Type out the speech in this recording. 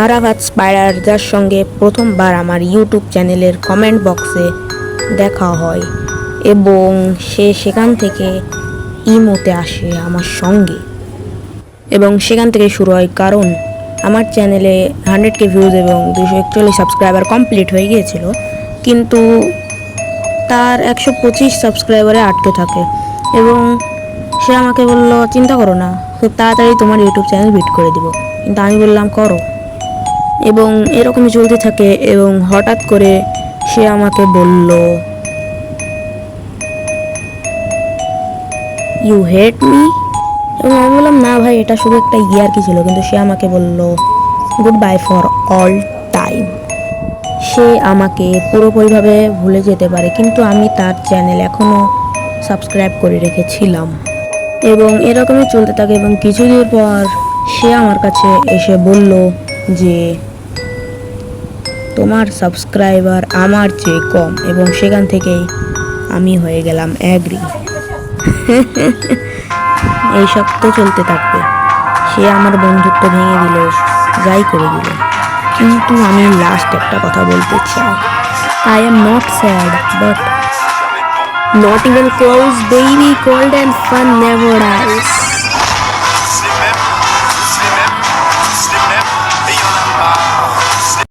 Arafat spider, যার সঙ্গে প্রথমবার আমার ইউটিউব চ্যানেলের কমেন্ট বক্সে দেখা হয় এবং সে সেখান থেকে ইমোতে আসে আমার সঙ্গে এবং সেখান থেকে শুরু হয়। কারণ আমার চ্যানেলে 100K ভিউজ এবং 241 সাবস্ক্রাইবার কমপ্লিট হয়ে গিয়েছিল, কিন্তু তার 125 সাবস্ক্রাইবারে আটকে থাকে এবং সে আমাকে বলল, চিন্তা করো না, খুব তাড়াতাড়ি তোমার ইউটিউব চ্যানেল বিট করে দিব। কিন্তু আমি বললাম করো, এবং এরকমই চলতে থাকে। এবং হঠাৎ করে সে আমাকে বলল, ইউ হেট মি। এবং আমি বললাম, না ভাই, এটা শুধু একটা ইয়ার্কি ছিল। কিন্তু সে আমাকে বলল, good bye for all time. সে আমাকে পুরোপুরিভাবে ভুলে যেতে পারে, কিন্তু আমি তার চ্যানেল এখনও সাবস্ক্রাইব করে রেখেছিলাম। এবং এরকমই চলতে থাকে। এবং কিছুদিন পর সে আমার কাছে এসে বলল যে তোমার সাবস্ক্রাইবার আমার চেয়ে কম, এবং সেখান থেকেই আমি হয়ে গেলাম অ্যাগ্রি। এই সব তো চলতে থাকবে। সে আমার বন্ধুত্ব ভেঙে দিল, যাই করে দিল। কিন্তু আমি লাস্ট একটা কথা বলতে চাই, I am not sad, but not even close baby, cold and fun never dice.